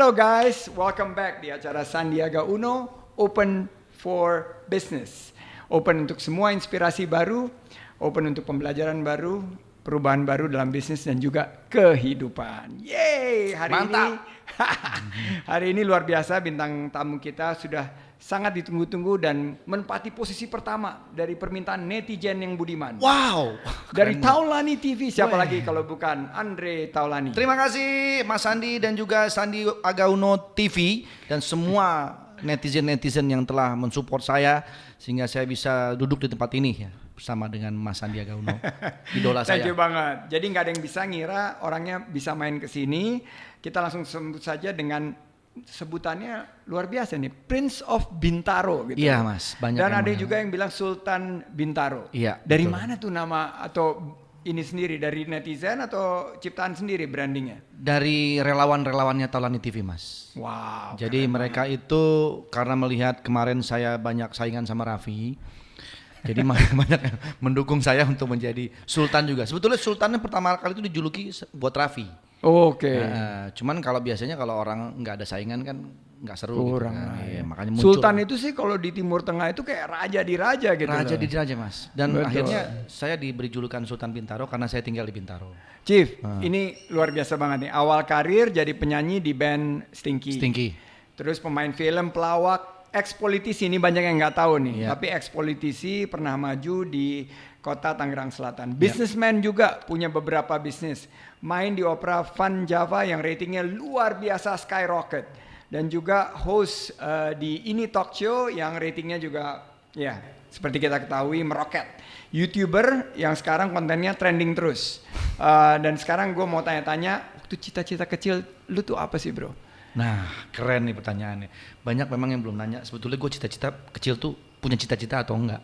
Hello guys, welcome back di acara Sandiaga Uno Open for Business. Open untuk semua inspirasi baru, open untuk pembelajaran baru, perubahan baru dalam bisnis dan juga kehidupan. Yeay, hari ini luar biasa, bintang tamu kita sudah sangat ditunggu-tunggu dan menempati posisi pertama dari permintaan netizen yang budiman. Wow. Dari Taulani TV, siapa lagi kalau bukan Andre Taulani. Terima kasih Mas Sandi dan juga Sandiaga Uno TV dan semua netizen-netizen yang telah mensupport saya sehingga saya bisa duduk di tempat ini ya, bersama dengan Mas Sandiaga Uno, idola saya. Thank you banget. Jadi nggak ada yang bisa ngira orangnya bisa main ke sini. Kita langsung sebut saja dengan sebutannya luar biasa nih, Prince of Bintaro gitu. Iya Mas, banyak. Dan ada juga yang bilang Sultan Bintaro. Iya. Dari betul. mana tuh nama atau ini sendiri, dari netizen atau ciptaan sendiri brandingnya? Dari relawan-relawannya Taulani TV Mas. Wow. Jadi mereka itu karena melihat kemarin saya banyak saingan sama Raffi, jadi banyak yang mendukung saya untuk menjadi Sultan juga. Sebetulnya Sultannya pertama kali itu dijuluki buat Raffi. Oke. Cuman kalau biasanya kalau orang nggak ada saingan kan nggak seru Kurang gitu kan. lah, Iya, ya. makanya muncul. Sultan itu sih kalau di Timur Tengah itu kayak raja di raja gitu. Raja loh. di raja Mas. Dan Betul. akhirnya saya diberi julukan Sultan Bintaro karena saya tinggal di Bintaro. Chief, ini luar biasa banget nih. Awal karir jadi penyanyi di band Stinky. Stinky. Terus pemain film, pelawak, ex-politisi, ini banyak yang nggak tahu nih. Iya. Tapi ex-politisi pernah maju di kota Tangerang Selatan. Businessman juga, punya beberapa bisnis. Main di opera Van Java yang ratingnya luar biasa skyrocket. Dan juga host di Ini Talk Show yang ratingnya juga ya seperti kita ketahui meroket. YouTuber yang sekarang kontennya trending terus. Dan sekarang gue mau tanya-tanya, waktu cita-cita kecil lu tuh apa sih bro? Nah keren nih pertanyaannya. Banyak memang yang belum nanya. Sebetulnya gue cita-cita kecil tuh punya cita-cita atau enggak.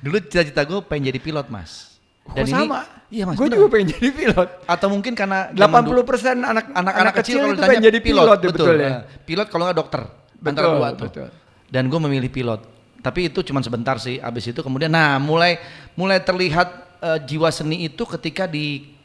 Dulu cita-cita gue pengen jadi pilot Mas. Dan sama? Iya Mas. Gue juga pengen jadi pilot. Atau mungkin karena 80% anak kecil kalau itu pengen jadi pilot betul ya. Pilot kalau nggak dokter. Antara dua tuh. Betul. Dan gue memilih pilot. Tapi itu cuma sebentar sih. Abis itu kemudian mulai terlihat jiwa seni itu ketika di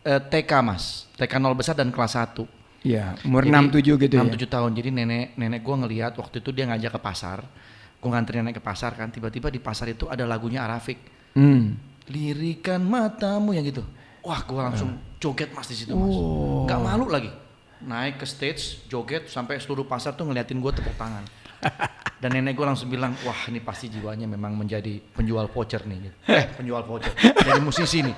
TK Mas. TK 0 besar dan kelas 1. Iya, umur 6-7 gitu 6-7 tahun. Jadi nenek gue ngelihat waktu itu dia ngajak ke pasar. Gue nganterin nenek ke pasar kan. Tiba-tiba di pasar itu ada lagunya Arafik. Lirikan matamu yang gitu. Wah, gue langsung joget Mas di situ Mas. Gak malu lagi. Naik ke stage, joget sampai seluruh pasar tuh ngeliatin gue tepuk tangan. Dan nenek gue langsung bilang, wah ini pasti jiwanya memang menjadi penjual voucher nih. Gitu. Penjual voucher. Jadi musisi nih.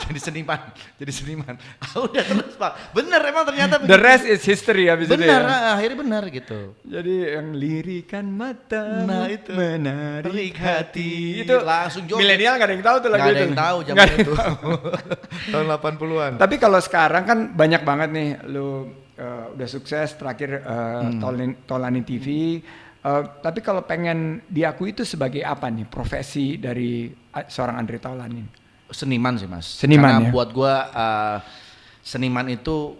Jadi seniman. Udah terus Pak. Bener emang ternyata begitu. The rest is history habis itu bener, ya. akhirnya benar gitu. Jadi yang lirikan mata, Nah itu menarik hati. Itu langsung joget. Milenial gak ada yang tahu tuh lagu Gak itu. ada yang tahu zaman itu. Tahun 80-an. Tapi kalau sekarang kan banyak banget nih lu udah sukses terakhir Taulani TV. Tapi kalau pengen diakui itu sebagai apa nih profesi dari seorang Andre Taulani? Seniman sih Mas. Seniman. Karena ya? buat gua seniman itu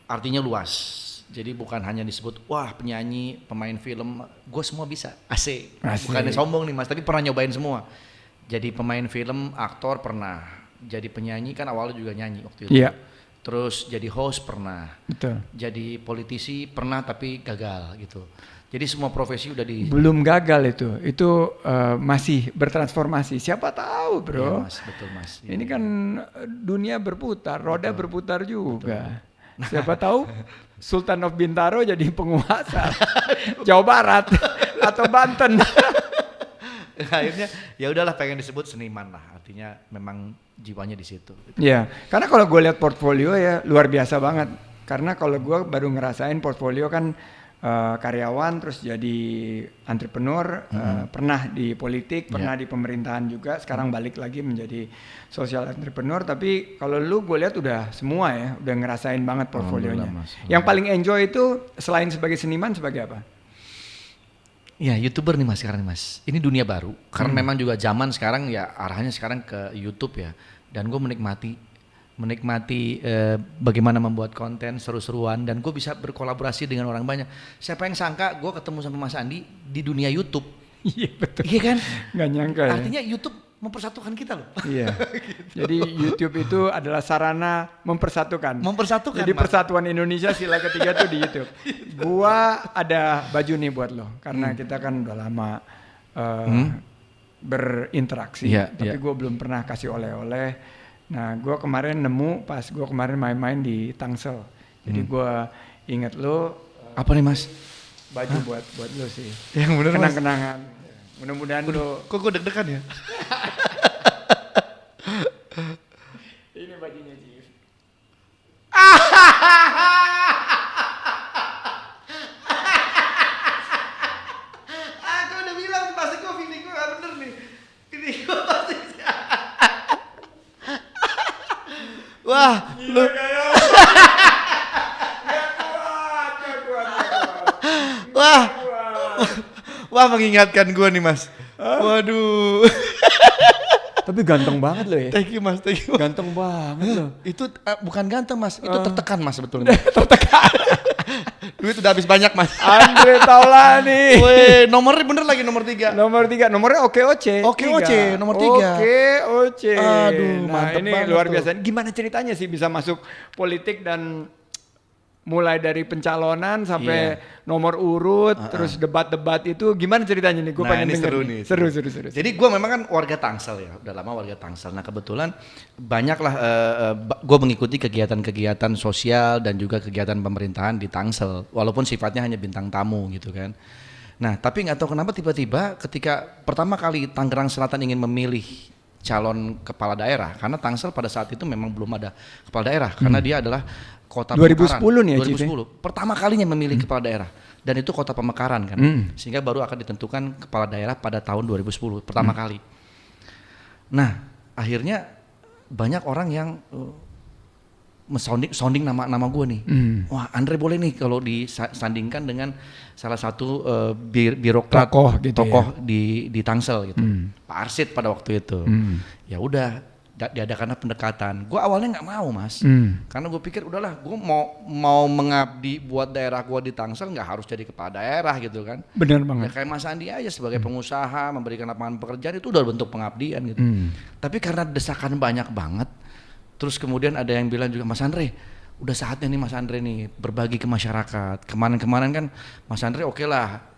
artinya luas. Jadi bukan hanya disebut wah penyanyi, pemain film, gua semua bisa. Asik. Bukannya sombong nih Mas, tapi pernah nyobain semua. Jadi pemain film, aktor pernah. Jadi penyanyi kan awalnya juga nyanyi waktu itu. Iya. Terus jadi host pernah. Betul. Jadi politisi pernah tapi gagal gitu. Jadi semua profesi udah di. Belum gagal itu masih bertransformasi. Siapa tahu bro. Iya, Mas, betul Mas. Ini kan dunia berputar, roda berputar juga. Betul. Siapa tahu Sultan of Bintaro jadi penguasa Jawa Barat atau Banten. Akhirnya ya udahlah pengen disebut seniman lah. Artinya memang jiwanya di situ. Iya, karena kalau gue lihat portfolio ya luar biasa banget. Karena kalau gue baru ngerasain portfolio kan karyawan terus jadi entrepreneur, pernah di politik, pernah di pemerintahan juga, sekarang balik lagi menjadi social entrepreneur. Tapi kalau lu gue lihat udah semua ya, udah ngerasain banget portfolionya. Yang paling enjoy itu selain sebagai seniman sebagai apa? Ya YouTuber nih Mas sekarang nih Mas. Ini dunia baru karena memang juga zaman sekarang ya arahnya sekarang ke YouTube ya. Dan gue menikmati bagaimana membuat konten seru-seruan dan gue bisa berkolaborasi dengan orang banyak. Siapa yang sangka gue ketemu sama Mas Andi di dunia YouTube? Iya betul. Iya kan? Nggak nyangka ya. Artinya YouTube mempersatukan kita loh. Iya. Jadi YouTube itu adalah sarana mempersatukan. Mempersatukan. Jadi Mas. Persatuan Indonesia sila ketiga tuh di YouTube. Gua ada baju nih buat lo karena kita kan udah lama berinteraksi. Iya, Tapi iya. gue belum pernah kasih oleh-oleh. Nah, gue kemarin nemu pas gue kemarin main-main di Tangsel. Jadi gue inget lo Apa nih Mas? baju buat lo sih. Yang bener Mas. Kenang-kenangan. Mudah-mudahan lo. Kok gue deg-degan ya? Ini bajunya Chief. Aku udah bilang pasti gue feeling gue gak bener nih. Ini gue pasti. Wah, lu. Wah. Wah, mengingatkan gue nih Mas. Waduh. Tapi ganteng banget lo ya. Thank you Mas, thank you. Ganteng banget lo. Itu bukan ganteng Mas, itu tertekan Mas sebetulnya. Tertekan. Duit udah habis banyak Mas. Andre Taulani. Weh, nomornya bener lagi nomor 3. Nomor 3, nomornya Oke Oke, nomor 3. Oke. Aduh, Nah, mantep ini banget luar tuh. biasa. Gimana ceritanya sih bisa masuk politik dan mulai dari pencalonan sampai nomor urut, terus debat-debat itu gimana ceritanya nih? Gue pengen ini denger seru nih. nih. Seru. Jadi gue memang kan warga Tangsel ya, udah lama warga Tangsel. Nah kebetulan banyaklah gue mengikuti kegiatan-kegiatan sosial dan juga kegiatan pemerintahan di Tangsel, walaupun sifatnya hanya bintang tamu gitu kan. Nah tapi nggak tahu kenapa tiba-tiba ketika pertama kali Tangerang Selatan ingin memilih calon kepala daerah, karena Tangsel pada saat itu memang belum ada kepala daerah, karena dia adalah kota 2010 Pemekaran. nih ya, Chief, 2010. Pertama kalinya memilih kepala daerah. Dan itu kota Pemekaran kan. Sehingga baru akan ditentukan kepala daerah pada tahun 2010 pertama kali. Nah, akhirnya banyak orang yang sounding nama gue nih. Wah, Andre boleh nih kalau disandingkan dengan salah satu birokrat Tokoh gitu tokoh di Tangsel gitu. Pak Arsid pada waktu itu. Ya udah diadakanlah pendekatan. Gue awalnya nggak mau Mas, karena gue pikir udahlah, gue mau mengabdi buat daerah gue di Tangsel, nggak harus jadi kepala daerah gitu kan. Bener Ya banget. kayak Mas Andi aja sebagai pengusaha memberikan lapangan pekerjaan itu udah bentuk pengabdian gitu. Tapi karena desakan banyak banget, terus kemudian ada yang bilang juga, Mas Andre, udah saatnya nih Mas Andre nih berbagi ke masyarakat. Kemarin kan Mas Andre oke lah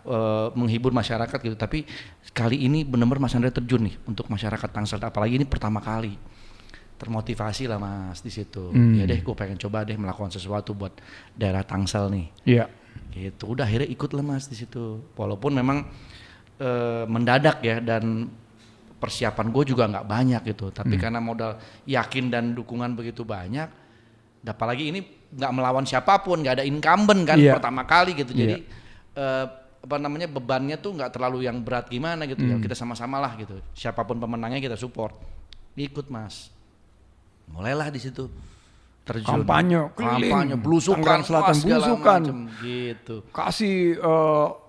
menghibur masyarakat gitu, tapi kali ini benar-benar Mas Andre terjun nih untuk masyarakat Tangsel, apalagi ini pertama kali. Termotivasi lah Mas di situ. Ya deh, gue pengen coba deh melakukan sesuatu buat daerah Tangsel nih. Iya. Gitu, udah akhirnya ikut lah Mas di situ. Walaupun memang mendadak ya, dan persiapan gue juga nggak banyak gitu. Tapi karena modal yakin dan dukungan begitu banyak, apalagi ini nggak melawan siapapun, nggak ada incumbent kan, pertama kali gitu. Jadi bebannya tuh nggak terlalu yang berat gimana gitu ya. Kita sama-sama lah gitu. Siapapun pemenangnya kita support. Ikut Mas. Mulailah di situ terjun. Kampanye, belusukan, Tangerang Selatan, belusukan. Gitu. Kasih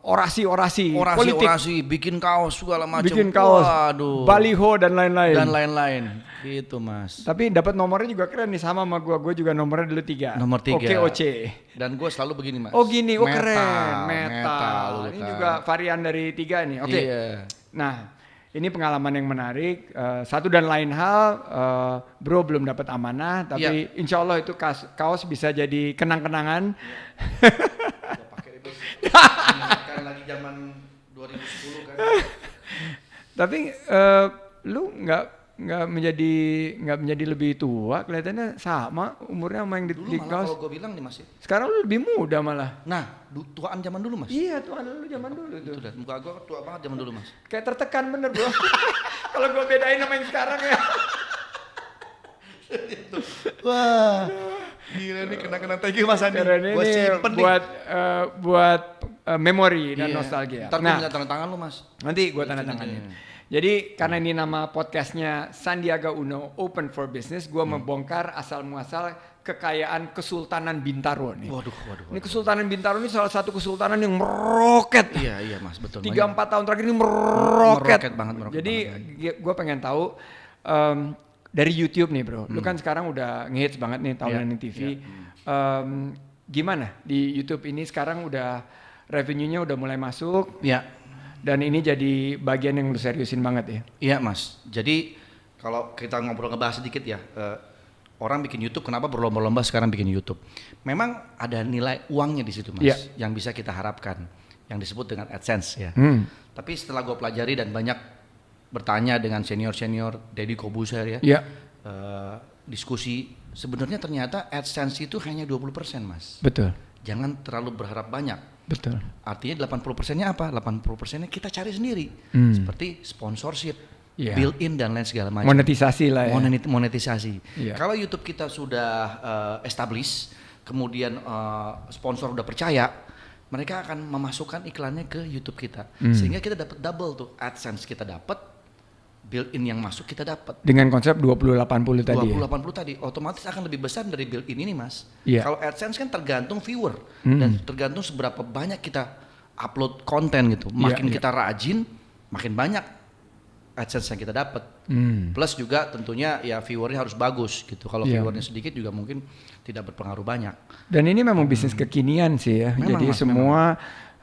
orasi-orasi politik. Orasi, bikin kaos segala macam. Bikin kaos, waduh, baliho dan lain-lain. Gitu Mas. Tapi dapat nomornya juga keren nih, sama sama gue juga nomornya dulu 3. Nomor 3. Oke. Dan gue selalu begini Mas. Oh gini, metal, keren. Metal. Ini juga varian dari 3 nih. Oke. Iya. Nah, ini pengalaman yang menarik. Satu dan lain hal, bro belum dapat amanah, tapi insya Allah itu kaos bisa jadi kenang-kenangan. Kan lagi zaman 2010 kan. Tapi lu nggak menjadi lebih tua, kelihatannya sama umurnya sama yang Dulu di malah kaos. kalau gue bilang nih Mas ya. Sekarang lu lebih muda malah. Nah, tuaan zaman dulu Mas. Iya, tuan lu zaman dulu tuh. Itu dah, muka gue tua banget zaman dulu Mas. Kayak tertekan bener bro. Kalau gue bedain sama yang sekarang ya. Wah, gila nih kenang-kenang, thank you Mas Andi. Karena Gua ini simpen nih. buat memori dan nostalgia. Ntar gue minta tanda tangan lu Mas. Nanti gue tanda tanganin. Jadi karena ini nama podcastnya Sandiaga Uno Open for Business, gue membongkar asal muasal kekayaan Kesultanan Bintaro nih. Waduh. Ini Kesultanan Bintaro ini salah satu kesultanan yang meroket. Iya Mas, betul. 3-4 tahun terakhir ini meroket banget. Jadi gue pengen tahu dari YouTube nih bro, lu kan sekarang udah ngehits banget nih Taulani TV. Gimana di YouTube ini sekarang udah revenue-nya udah mulai masuk? Ya. Dan ini jadi bagian yang lu seriusin banget ya. Iya mas, jadi kalau kita ngebahas sedikit ya, orang bikin YouTube kenapa berlomba-lomba sekarang bikin YouTube? Memang ada nilai uangnya di situ mas, yang bisa kita harapkan, yang disebut dengan AdSense ya. Tapi setelah gue pelajari dan banyak bertanya dengan senior Deddy Kobuser ya, diskusi, sebenarnya ternyata AdSense itu hanya 20% mas. Betul. Jangan terlalu berharap banyak. Betul. Artinya 80%-nya apa? 80%-nya kita cari sendiri, seperti sponsorship, built-in dan lain segala macam. Monetisasi lah ya. Monetisasi. Kalau YouTube kita sudah establish, kemudian sponsor udah percaya, mereka akan memasukkan iklannya ke YouTube kita, sehingga kita dapat double tuh AdSense kita dapat, built-in yang masuk kita dapat. Dengan konsep 20-80 tadi. 20-80 tadi, otomatis akan lebih besar dari built-in ini mas. Iya. Kalau AdSense kan tergantung viewer dan tergantung seberapa banyak kita upload konten gitu. Makin kita rajin, makin banyak AdSense yang kita dapat. Plus juga tentunya ya viewernya harus bagus gitu. Kalau viewernya sedikit juga mungkin tidak berpengaruh banyak. Dan ini memang bisnis kekinian sih ya. Memang, jadi mas, semua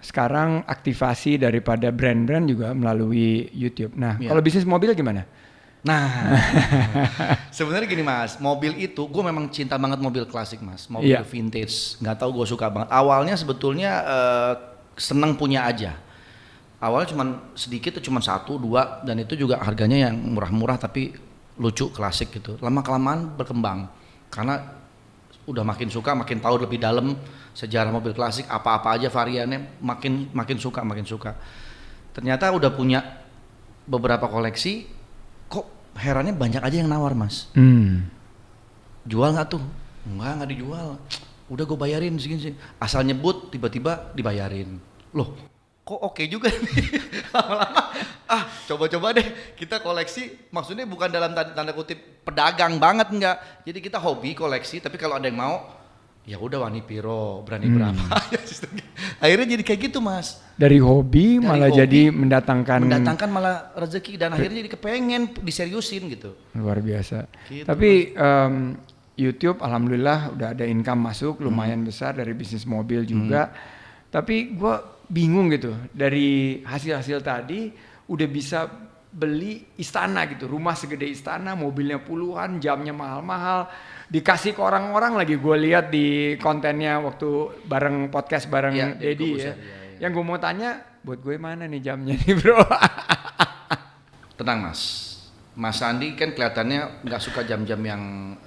sekarang aktivasi daripada brand-brand juga melalui YouTube. Nah, kalau bisnis mobil gimana? Nah, sebenarnya gini mas, mobil itu gue memang cinta banget mobil klasik mas, mobil vintage. Nggak tahu gue suka banget. Awalnya sebetulnya seneng punya aja. Awalnya cuma sedikit, cuma 1, 2, dan itu juga harganya yang murah-murah tapi lucu, klasik gitu. Lama-kelamaan berkembang karena udah makin suka, makin tahu lebih dalam sejarah mobil klasik, apa-apa aja variannya, makin suka. Ternyata udah punya beberapa koleksi, kok herannya banyak aja yang nawar mas. Jual nggak tuh? Nggak dijual. Udah gue bayarin segini. Asal nyebut tiba-tiba dibayarin. Loh, kok oke juga nih. Lama-lama, coba-coba deh kita koleksi. Maksudnya bukan dalam tanda kutip pedagang banget enggak. Jadi kita hobi koleksi, tapi kalau ada yang mau, ya udah wani piro, berani berapa. Akhirnya jadi kayak gitu mas. Dari hobi malah jadi mendatangkan malah rezeki dan akhirnya jadi kepengen diseriusin gitu. Luar biasa. Gitu, tapi YouTube alhamdulillah udah ada income masuk lumayan besar dari bisnis mobil juga. Tapi gue bingung gitu, dari hasil-hasil tadi udah bisa beli istana gitu, rumah segede istana, mobilnya puluhan, jamnya mahal-mahal, dikasih ke orang-orang lagi. Gue lihat di kontennya waktu bareng podcast bareng Deddy ya. Yang gue mau tanya, buat gue mana nih jamnya nih bro? Tenang Mas Sandi kan kelihatannya nggak suka jam-jam yang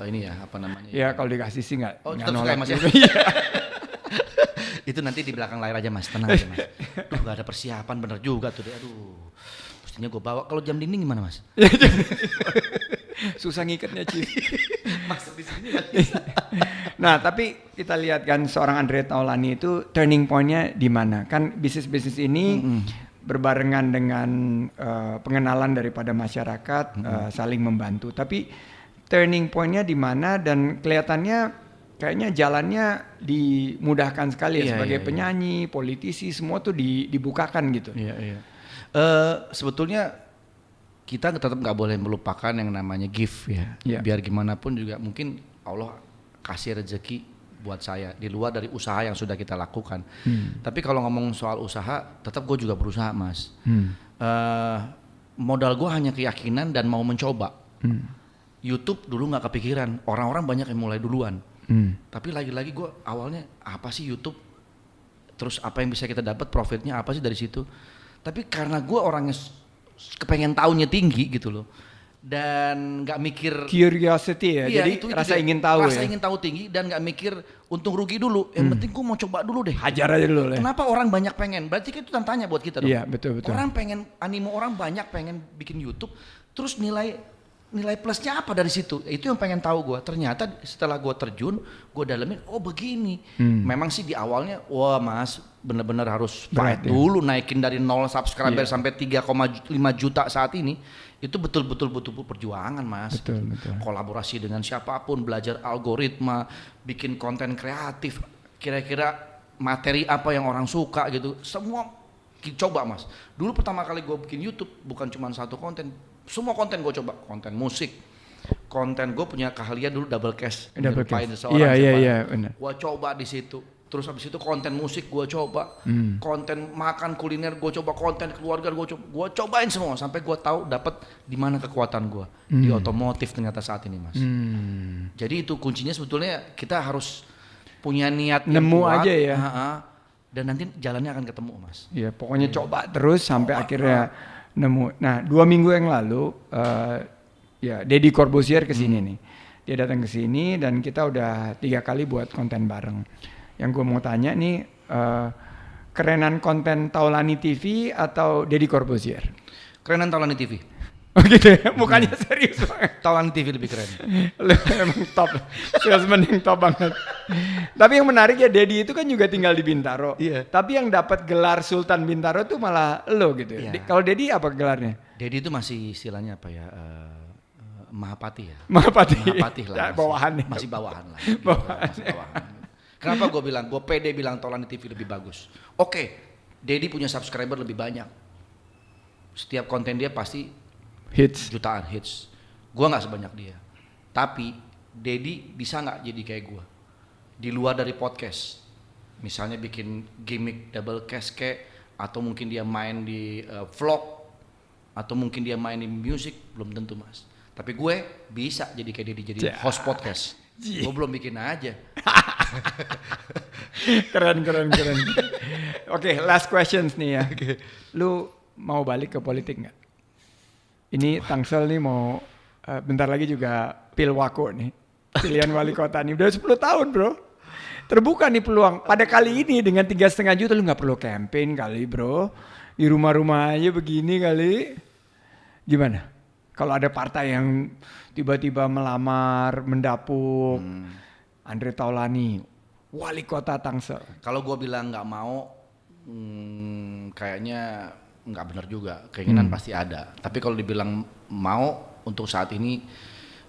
ini ya, apa namanya? Ya kalau dikasih sih nggak nolak Mas ya. Itu nanti di belakang layar aja mas, tenang aja mas. Duh gak ada persiapan, bener juga tuh deh. Aduh, mestinya gue bawa. Kalau jam dinding gimana mas? Susah ngikatnya Cip. Masuk di sini. Nah tapi kita lihat kan seorang Andre Taulani itu turning point-nya di mana? Kan bisnis-bisnis ini berbarengan dengan pengenalan daripada masyarakat, saling membantu. Tapi turning point-nya di mana dan kelihatannya kayaknya jalannya dimudahkan sekali ya, sebagai penyanyi, politisi, semua tuh dibukakan gitu. Sebetulnya kita tetap nggak boleh melupakan yang namanya gift ya. Biar gimana pun juga mungkin Allah kasih rezeki buat saya di luar dari usaha yang sudah kita lakukan. Tapi kalau ngomong soal usaha, tetap gue juga berusaha mas. Modal gue hanya keyakinan dan mau mencoba. YouTube dulu nggak kepikiran, orang-orang banyak yang mulai duluan. Tapi lagi-lagi gue awalnya apa sih YouTube, terus apa yang bisa kita dapat profitnya apa sih dari situ. Tapi karena gue orangnya kepengen tahunya tinggi gitu loh, dan nggak mikir curiosity ya, jadi itu rasa ingin tahu, ingin tahu tinggi dan nggak mikir untung rugi dulu. Yang penting gue mau coba dulu deh. Hajar aja dulu. Kenapa orang banyak pengen? Berarti itu tantanya buat kita dong. Iya betul. Orang pengen, animo orang banyak pengen bikin YouTube, terus nilai plusnya apa dari situ? Itu yang pengen tahu gue. Ternyata setelah gue terjun, gue dalemin, oh begini. Memang sih di awalnya, wah mas, bener-bener harus fight dulu, naikin dari 0 subscriber sampai 3,5 juta saat ini. Itu betul-betul butuh perjuangan mas. Betul. Kolaborasi dengan siapapun, belajar algoritma, bikin konten kreatif. Kira-kira materi apa yang orang suka gitu. Semua coba mas. Dulu pertama kali gue bikin YouTube bukan cuma satu konten. Semua konten gue coba, konten musik, konten gue punya keahlian dulu double cast, Iya benar. Gue coba di situ, Terus habis itu konten musik gue coba, konten makan kuliner gue coba, konten keluarga gue cobain semua sampai gue tahu dapat di mana kekuatan gue di otomotif ternyata saat ini Mas. Jadi itu kuncinya sebetulnya kita harus punya niat yang Nemu kuat, aja ya. Dan nanti jalannya akan ketemu Mas. Ya pokoknya coba terus sampai akhirnya nemu. Nah 2 minggu yang lalu ya Deddy Corbuzier kesini nih. Dia datang ke sini dan kita udah 3 kali buat konten bareng. Yang gue mau tanya nih, kerenan konten Taulani TV atau Deddy Corbuzier? Kerenan Taulani TV. Oh gitu ya, mukanya serius banget. Taulani TV lebih keren. Lu emang top, salesman yang top banget. Tapi yang menarik ya Deddy itu kan juga tinggal di Bintaro. Iya. Tapi yang dapat gelar Sultan Bintaro tuh malah lo gitu ya. Iya. Kalau Deddy apa gelarnya? Deddy itu masih istilahnya apa ya? Mahapati ya. Mahapati. Mahapati lah. Ya, bawahan. Masih bawahan lah. Bawahan. Masih bawahan. Kenapa gue pede bilang Taulani TV lebih bagus. Oke, Deddy punya subscriber lebih banyak. Setiap konten dia pasti Hits. jutaan hits. Gue nggak sebanyak dia. Tapi Deddy bisa nggak jadi kayak gue? Di luar dari podcast. Misalnya bikin gimmick double cast atau mungkin dia main di vlog, atau mungkin dia main di music, belum tentu Mas. Tapi gue bisa jadi kayak Deddy, jadi host podcast. Gue belum bikin aja. Keren. Oke, last questions nih ya. Lu mau balik ke politik nggak? Ini Tangsel nih mau bentar lagi juga Pilwako nih. Pilihan wali kota nih. Udah 10 tahun bro. Terbuka nih peluang. Pada kali ini dengan 3,5 juta lu nggak perlu campaign kali bro. Di rumah-rumah aja begini kali. Gimana? Kalau ada partai yang tiba-tiba melamar, mendapuk, Andre Taulani, wali kota Tangsel. Kalau gue bilang nggak mau, kayaknya nggak benar juga. Keinginan pasti ada. Tapi kalau dibilang mau, untuk saat ini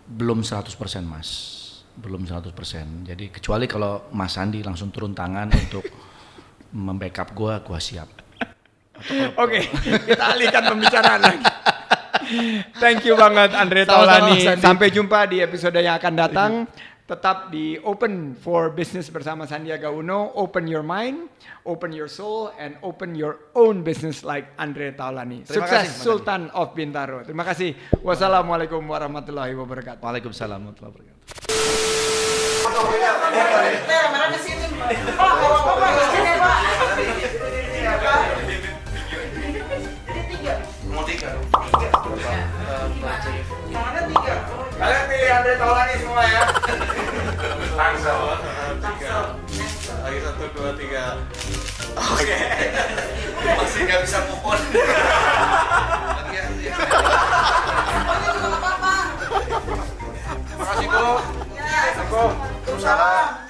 belum 100% Mas. Belum 100%. Jadi kecuali kalau Mas Sandi langsung turun tangan untuk membackup gue siap. Oke, kita alihkan pembicaraan lagi. Thank you banget Andre Sama-sama, Taulani. Sandi. Sampai jumpa di episode yang akan datang. Tetap di Open for Business bersama Sandiaga Uno. Open your mind, open your soul, and open your own business like Andre Taulani. Terima Sukses kasih, Mas Sultan of Bintaro. Terima kasih. Wassalamualaikum warahmatullahi wabarakatuh. Waalaikumsalam warahmatullahi wabarakatuh. Kalian pilih Andre Taulani semua ya. Tangsel. Lagi 1, 2, 3. Oke. Masih nggak bisa move on. Terima kasih Bu. Assalamualaikum. Salam.